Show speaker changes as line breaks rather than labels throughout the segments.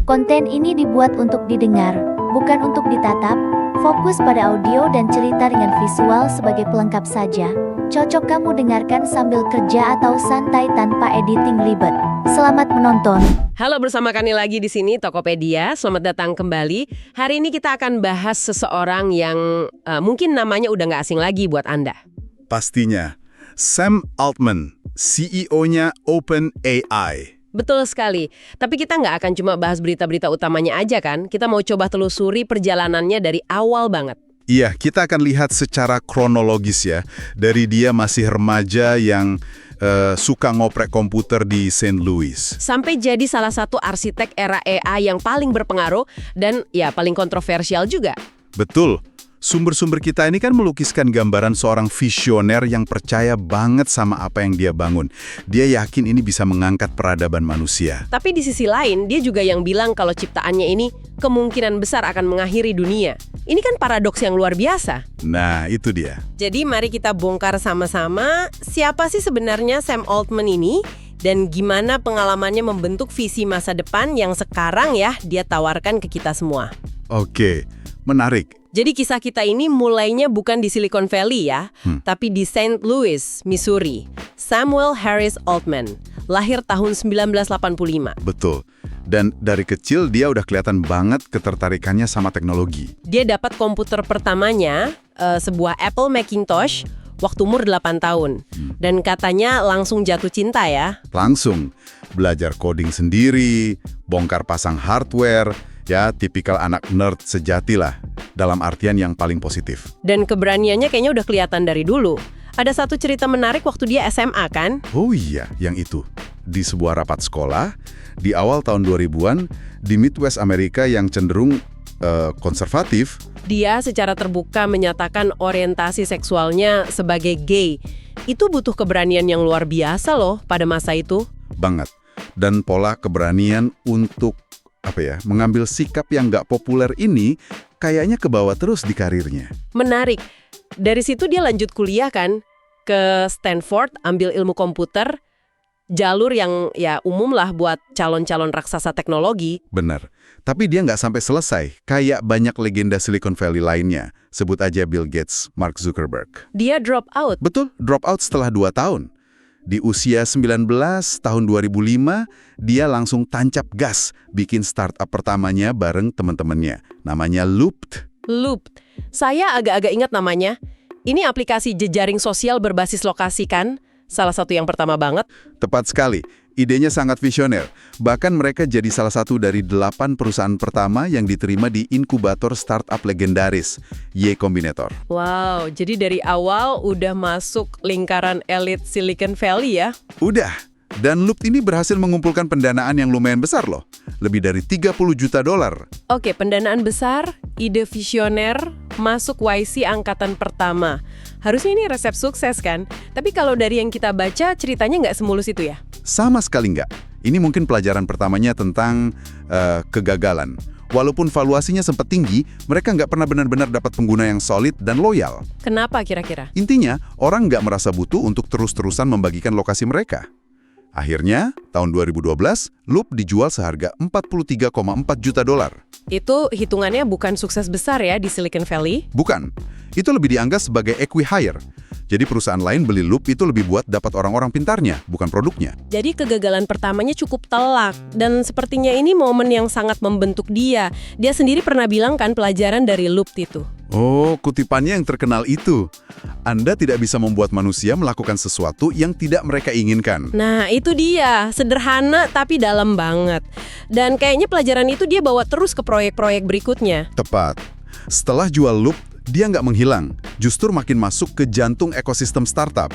Konten ini dibuat untuk didengar, bukan untuk ditatap. Fokus pada audio dan cerita dengan visual sebagai pelengkap saja. Cocok kamu dengarkan sambil kerja atau santai tanpa editing ribet. Selamat menonton.
Halo, bersama kami lagi di sini Tokopedia. Selamat datang kembali. Hari ini kita akan bahas seseorang yang mungkin namanya udah nggak asing lagi buat Anda.
Pastinya, Sam Altman, CEO-nya OpenAI.
Betul sekali. Tapi kita nggak akan cuma bahas berita-berita utamanya aja kan. Kita mau coba telusuri perjalanannya dari awal banget.
Iya, kita akan lihat secara kronologis ya. Dari dia masih remaja yang suka ngoprek komputer di St. Louis.
Sampai jadi salah satu arsitek era AI yang paling berpengaruh dan ya paling kontroversial juga.
Betul. Sumber-sumber kita ini kan melukiskan gambaran seorang visioner yang percaya banget sama apa yang dia bangun. Dia yakin ini bisa mengangkat peradaban manusia.
Tapi di sisi lain, dia juga yang bilang kalau ciptaannya ini kemungkinan besar akan mengakhiri dunia. Ini kan paradoks yang luar biasa.
Nah, itu dia.
Jadi mari kita bongkar sama-sama siapa sih sebenarnya Sam Altman ini dan gimana pengalamannya membentuk visi masa depan yang sekarang ya dia tawarkan ke kita semua.
Oke, menarik.
Jadi kisah kita ini mulainya bukan di Silicon Valley ya, tapi di St. Louis, Missouri. Samuel Harris Altman, lahir tahun 1985.
Betul. Dan dari kecil dia udah kelihatan banget ketertarikannya sama teknologi.
Dia dapat komputer pertamanya, sebuah Apple Macintosh, waktu umur 8 tahun. Dan katanya langsung jatuh cinta ya.
Langsung belajar coding sendiri, bongkar pasang hardware, ya tipikal anak nerd sejati lah, dalam artian yang paling positif.
Dan keberaniannya kayaknya udah kelihatan dari dulu. Ada satu cerita menarik waktu dia SMA kan?
Oh iya, yang itu. Di sebuah rapat sekolah, di awal tahun 2000-an, di Midwest Amerika yang cenderung konservatif.
Dia secara terbuka menyatakan orientasi seksualnya sebagai gay. Itu butuh keberanian yang luar biasa loh pada masa itu.
Banget. Dan pola keberanian untuk mengambil sikap yang nggak populer ini kayaknya kebawa terus di karirnya.
Menarik. Dari situ dia lanjut kuliah kan ke Stanford, ambil ilmu komputer, jalur yang ya umum lah buat calon-calon raksasa teknologi.
Benar. Tapi dia nggak sampai selesai, kayak banyak legenda Silicon Valley lainnya. Sebut aja Bill Gates, Mark Zuckerberg.
Dia drop out.
Betul, drop out setelah 2 tahun. Di usia 19, tahun 2005, dia langsung tancap gas bikin startup pertamanya bareng teman-temannya. Namanya Looped.
Looped. Saya agak-agak ingat namanya. Ini aplikasi jejaring sosial berbasis lokasi kan? Salah satu yang pertama banget.
Tepat sekali. Idenya sangat visioner. Bahkan mereka jadi salah satu dari 8 perusahaan pertama yang diterima di inkubator startup legendaris, Y Combinator.
Wow, jadi dari awal udah masuk lingkaran elit Silicon Valley ya?
Udah. Dan Loop ini berhasil mengumpulkan pendanaan yang lumayan besar loh. Lebih dari 30 juta dolar.
Oke, pendanaan besar, ide visioner, masuk YC angkatan pertama. Harusnya ini resep sukses kan? Tapi kalau dari yang kita baca, ceritanya nggak semulus itu ya?
Sama sekali nggak. Ini mungkin pelajaran pertamanya tentang kegagalan. Walaupun valuasinya sempat tinggi, mereka nggak pernah benar-benar dapat pengguna yang solid dan loyal.
Kenapa kira-kira?
Intinya, orang nggak merasa butuh untuk terus-terusan membagikan lokasi mereka. Akhirnya, tahun 2012, Loop dijual seharga 43,4 juta dolar.
Itu hitungannya bukan sukses besar ya di Silicon Valley?
Bukan. Itu lebih dianggap sebagai acqui-hire. Jadi perusahaan lain beli Loop itu lebih buat dapat orang-orang pintarnya, bukan produknya.
Jadi kegagalan pertamanya cukup telak. Dan sepertinya ini momen yang sangat membentuk dia. Dia sendiri pernah bilang kan pelajaran dari Loop itu.
Oh, kutipannya yang terkenal itu. Anda tidak bisa membuat manusia melakukan sesuatu yang tidak mereka inginkan.
Nah, itu dia. Sederhana tapi dalam banget. Dan kayaknya pelajaran itu dia bawa terus ke proyek-proyek berikutnya.
Tepat. Setelah jual Loop, dia nggak menghilang, justru makin masuk ke jantung ekosistem startup.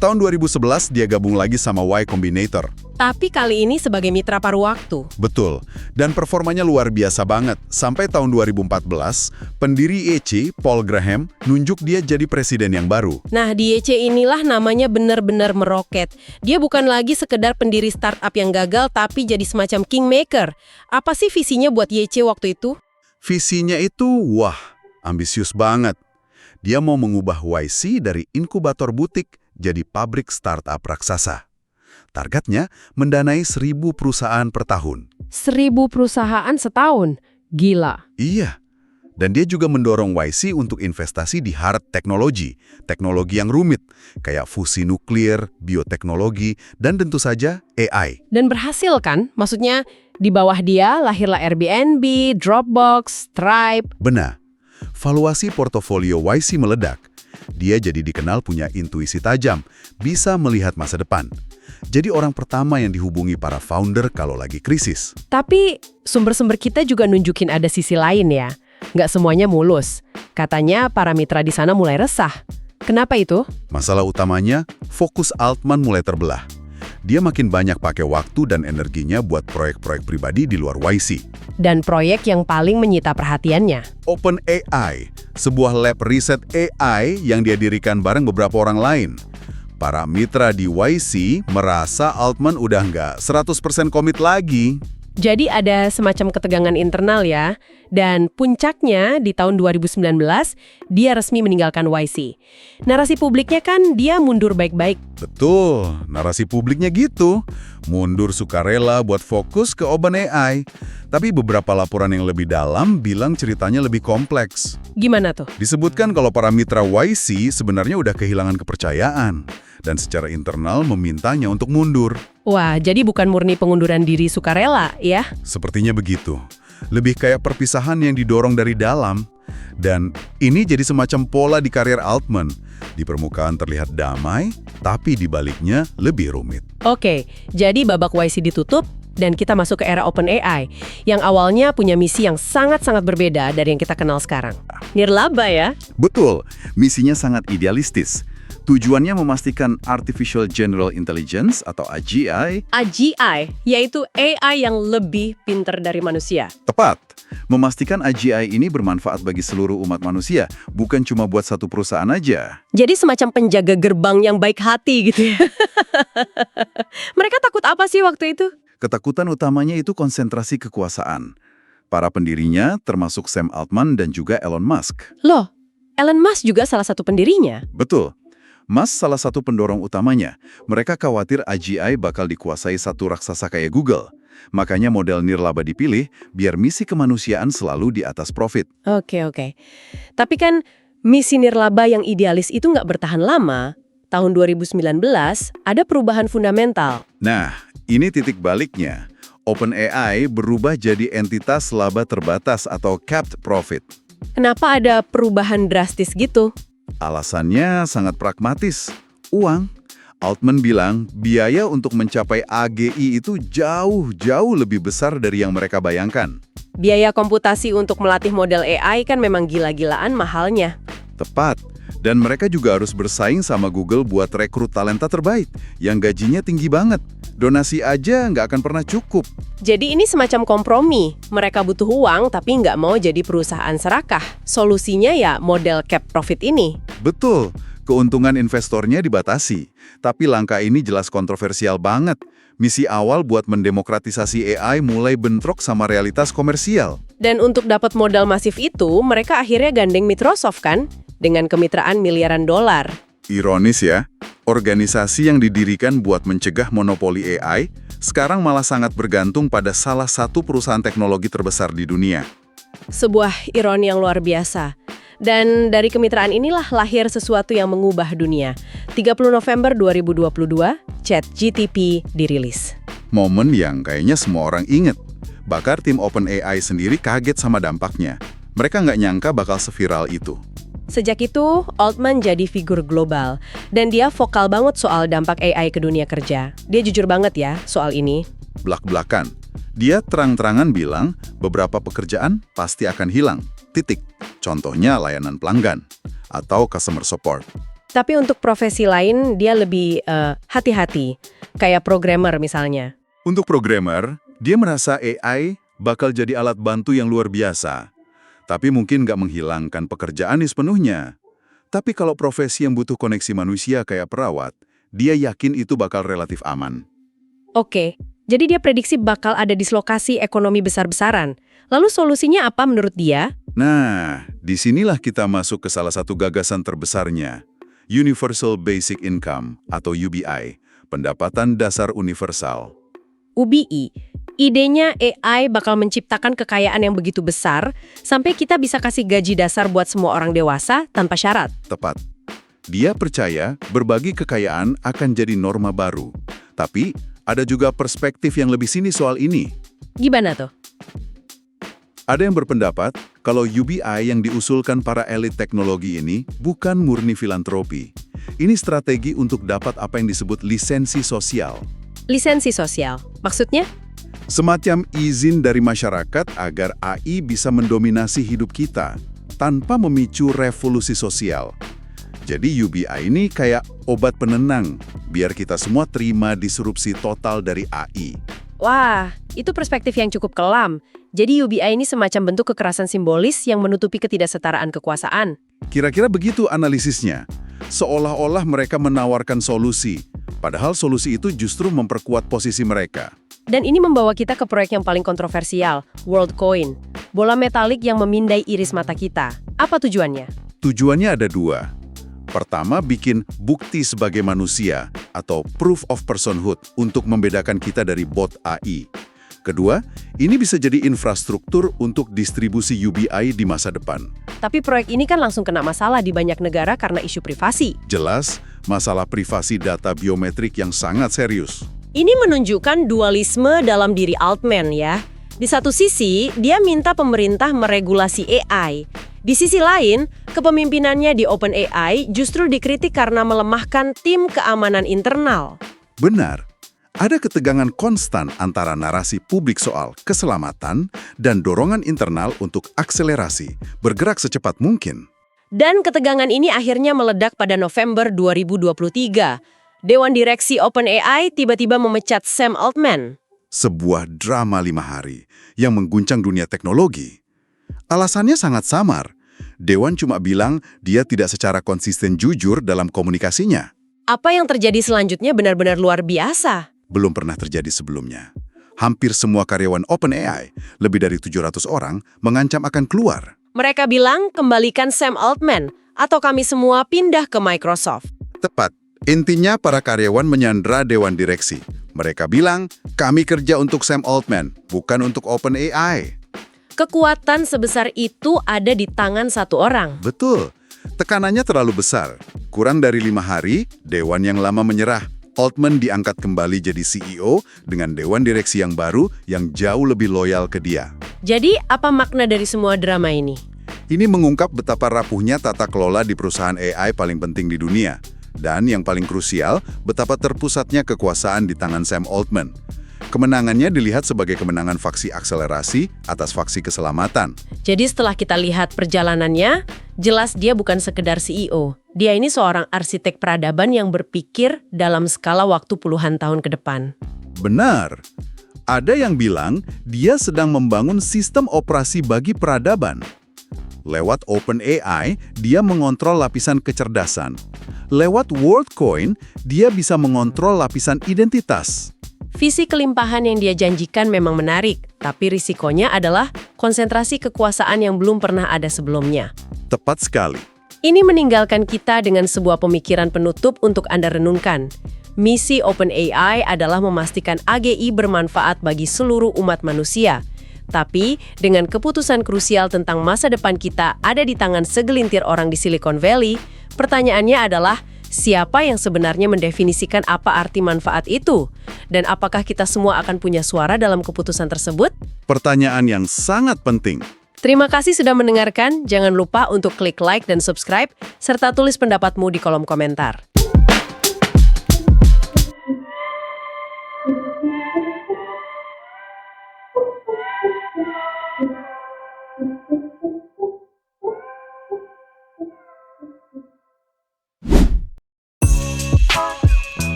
Tahun 2011, dia gabung lagi sama Y Combinator.
Tapi kali ini sebagai mitra paruh waktu.
Betul, dan performanya luar biasa banget. Sampai tahun 2014, pendiri YC, Paul Graham, nunjuk dia jadi presiden yang baru.
Nah, di YC inilah namanya benar-benar meroket. Dia bukan lagi sekedar pendiri startup yang gagal, tapi jadi semacam kingmaker. Apa sih visinya buat YC waktu itu?
Visinya itu, wah, ambisius banget. Dia mau mengubah YC dari inkubator butik jadi pabrik startup raksasa. Targetnya mendanai 1.000 perusahaan per tahun.
1.000 perusahaan setahun. Gila.
Iya. Dan dia juga mendorong YC untuk investasi di hard technology, teknologi yang rumit, kayak fusi nuklir, bioteknologi, dan tentu saja AI.
Dan berhasil kan? Maksudnya di bawah dia lahirlah Airbnb, Dropbox, Stripe.
Benar. Valuasi portofolio YC meledak. Dia jadi dikenal punya intuisi tajam, bisa melihat masa depan. Jadi orang pertama yang dihubungi para founder kalau lagi krisis.
Tapi sumber-sumber kita juga nunjukin ada sisi lain ya. Nggak semuanya mulus. Katanya para mitra di sana mulai resah. Kenapa itu?
Masalah utamanya, fokus Altman mulai terbelah. Dia makin banyak pakai waktu dan energinya buat proyek-proyek pribadi di luar YC.
Dan proyek yang paling menyita perhatiannya.
OpenAI, sebuah lab riset AI yang dia dirikan bareng beberapa orang lain. Para mitra di YC merasa Altman udah nggak 100% komit lagi.
Jadi ada semacam ketegangan internal ya. Dan puncaknya di tahun 2019, dia resmi meninggalkan YC. Narasi publiknya kan dia mundur baik-baik.
Betul, narasi publiknya gitu. Mundur sukarela buat fokus ke OpenAI. Tapi beberapa laporan yang lebih dalam bilang ceritanya lebih kompleks.
Gimana tuh?
Disebutkan kalau para mitra YC sebenarnya udah kehilangan kepercayaan. Dan secara internal memintanya untuk mundur.
Wah, jadi bukan murni pengunduran diri sukarela ya?
Sepertinya begitu. Lebih kayak perpisahan yang didorong dari dalam. Dan ini jadi semacam pola di karir Altman. Di permukaan terlihat damai, tapi di baliknya lebih rumit.
Oke, jadi babak YC ditutup dan kita masuk ke era OpenAI yang awalnya punya misi yang sangat-sangat berbeda dari yang kita kenal sekarang. Nirlaba ya?
Betul, misinya sangat idealistis. Tujuannya memastikan Artificial General Intelligence atau AGI.
AGI, yaitu AI yang lebih pintar dari manusia.
Tepat. Memastikan AGI ini bermanfaat bagi seluruh umat manusia, bukan cuma buat satu perusahaan aja.
Jadi semacam penjaga gerbang yang baik hati gitu ya. Mereka takut apa sih waktu itu?
Ketakutan utamanya itu konsentrasi kekuasaan. Para pendirinya termasuk Sam Altman dan juga Elon Musk.
Loh, Elon Musk juga salah satu pendirinya.
Betul. Musk salah satu pendorong utamanya. Mereka khawatir AGI bakal dikuasai satu raksasa kayak Google. Makanya model nirlaba dipilih biar misi kemanusiaan selalu di atas profit.
Oke. Tapi kan misi nirlaba yang idealis itu nggak bertahan lama. Tahun 2019 ada perubahan fundamental.
Nah, ini titik baliknya. OpenAI berubah jadi entitas laba terbatas atau capped profit.
Kenapa ada perubahan drastis gitu?
Alasannya sangat pragmatis. Uang. Altman bilang biaya untuk mencapai AGI itu jauh lebih besar dari yang mereka bayangkan.
Biaya komputasi untuk melatih model AI kan memang gila-gilaan mahalnya.
Tepat. Dan mereka juga harus bersaing sama Google buat rekrut talenta terbaik, yang gajinya tinggi banget. Donasi aja nggak akan pernah cukup.
Jadi ini semacam kompromi. Mereka butuh uang tapi nggak mau jadi perusahaan serakah. Solusinya ya model cap profit ini.
Betul, keuntungan investornya dibatasi. Tapi langkah ini jelas kontroversial banget. Misi awal buat mendemokratisasi AI mulai bentrok sama realitas komersial.
Dan untuk dapat modal masif itu, mereka akhirnya gandeng Microsoft kan? Dengan kemitraan miliaran dolar.
Ironis ya, organisasi yang didirikan buat mencegah monopoli AI, sekarang malah sangat bergantung pada salah satu perusahaan teknologi terbesar di dunia.
Sebuah ironi yang luar biasa. Dan dari kemitraan inilah lahir sesuatu yang mengubah dunia. 30 November 2022, ChatGPT dirilis.
Momen yang kayaknya semua orang inget. Bahkan tim OpenAI sendiri kaget sama dampaknya. Mereka nggak nyangka bakal seviral itu.
Sejak itu, Altman jadi figur global. Dan dia vokal banget soal dampak AI ke dunia kerja. Dia jujur banget ya soal ini.
Blak-blakan. Dia terang-terangan bilang beberapa pekerjaan pasti akan hilang. Titik. Contohnya layanan pelanggan atau customer support.
Tapi untuk profesi lain, dia lebih hati-hati. Kayak programmer misalnya.
Untuk programmer, dia merasa AI bakal jadi alat bantu yang luar biasa. Tapi mungkin nggak menghilangkan pekerjaan sepenuhnya. Tapi kalau profesi yang butuh koneksi manusia kayak perawat, dia yakin itu bakal relatif aman.
Oke, jadi dia prediksi bakal ada dislokasi ekonomi besar-besaran. Lalu solusinya apa menurut dia?
Nah, disinilah kita masuk ke salah satu gagasan terbesarnya. Universal Basic Income atau UBI, pendapatan dasar universal.
UBI. Idenya AI bakal menciptakan kekayaan yang begitu besar sampai kita bisa kasih gaji dasar buat semua orang dewasa tanpa syarat.
Tepat. Dia percaya berbagi kekayaan akan jadi norma baru. Tapi, ada juga perspektif yang lebih sinis soal ini.
Gimana tuh?
Ada yang berpendapat kalau UBI yang diusulkan para elit teknologi ini bukan murni filantropi. Ini strategi untuk dapat apa yang disebut lisensi sosial.
Lisensi sosial. Maksudnya?
Semacam izin dari masyarakat agar AI bisa mendominasi hidup kita tanpa memicu revolusi sosial. Jadi UBI ini kayak obat penenang, biar kita semua terima disrupsi total dari AI.
Wah, itu perspektif yang cukup kelam. Jadi UBI ini semacam bentuk kekerasan simbolis yang menutupi ketidaksetaraan kekuasaan.
Kira-kira begitu analisisnya. Seolah-olah mereka menawarkan solusi, padahal solusi itu justru memperkuat posisi mereka.
Dan ini membawa kita ke proyek yang paling kontroversial, WorldCoin. Bola metalik yang memindai iris mata kita. Apa tujuannya?
Tujuannya ada dua. Pertama, bikin bukti sebagai manusia atau proof of personhood untuk membedakan kita dari bot AI. Kedua, ini bisa jadi infrastruktur untuk distribusi UBI di masa depan.
Tapi proyek ini kan langsung kena masalah di banyak negara karena isu privasi.
Jelas, masalah privasi data biometrik yang sangat serius.
Ini menunjukkan dualisme dalam diri Altman ya. Di satu sisi, dia minta pemerintah meregulasi AI. Di sisi lain, kepemimpinannya di OpenAI justru dikritik karena melemahkan tim keamanan internal.
Benar, ada ketegangan konstan antara narasi publik soal keselamatan dan dorongan internal untuk akselerasi, bergerak secepat mungkin.
Dan ketegangan ini akhirnya meledak pada November 2023. Dewan Direksi OpenAI tiba-tiba memecat Sam Altman.
Sebuah drama 5 hari yang mengguncang dunia teknologi. Alasannya sangat samar. Dewan cuma bilang dia tidak secara konsisten jujur dalam komunikasinya.
Apa yang terjadi selanjutnya benar-benar luar biasa.
Belum pernah terjadi sebelumnya. Hampir semua karyawan OpenAI, lebih dari 700 orang, mengancam akan keluar.
Mereka bilang kembalikan Sam Altman atau kami semua pindah ke Microsoft.
Tepat. Intinya para karyawan menyandera Dewan Direksi. Mereka bilang, kami kerja untuk Sam Altman, bukan untuk OpenAI.
Kekuatan sebesar itu ada di tangan satu orang.
Betul. Tekanannya terlalu besar. Kurang dari 5 hari, Dewan yang lama menyerah. Altman diangkat kembali jadi CEO dengan Dewan Direksi yang baru yang jauh lebih loyal ke dia.
Jadi, apa makna dari semua drama ini?
Ini mengungkap betapa rapuhnya tata kelola di perusahaan AI paling penting di dunia. Dan yang paling krusial, betapa terpusatnya kekuasaan di tangan Sam Altman. Kemenangannya dilihat sebagai kemenangan faksi akselerasi atas faksi keselamatan.
Jadi setelah kita lihat perjalanannya, jelas dia bukan sekedar CEO. Dia ini seorang arsitek peradaban yang berpikir dalam skala waktu puluhan tahun ke depan.
Benar. Ada yang bilang dia sedang membangun sistem operasi bagi peradaban. Lewat OpenAI, dia mengontrol lapisan kecerdasan. Lewat WorldCoin, dia bisa mengontrol lapisan identitas.
Visi kelimpahan yang dia janjikan memang menarik, tapi risikonya adalah konsentrasi kekuasaan yang belum pernah ada sebelumnya.
Tepat sekali.
Ini meninggalkan kita dengan sebuah pemikiran penutup untuk Anda renungkan. Misi OpenAI adalah memastikan AGI bermanfaat bagi seluruh umat manusia. Tapi, dengan keputusan krusial tentang masa depan kita ada di tangan segelintir orang di Silicon Valley, pertanyaannya adalah, siapa yang sebenarnya mendefinisikan apa arti manfaat itu? Dan apakah kita semua akan punya suara dalam keputusan tersebut?
Pertanyaan yang sangat penting.
Terima kasih sudah mendengarkan. Jangan lupa untuk klik like dan subscribe, serta tulis pendapatmu di kolom komentar.
Thank you.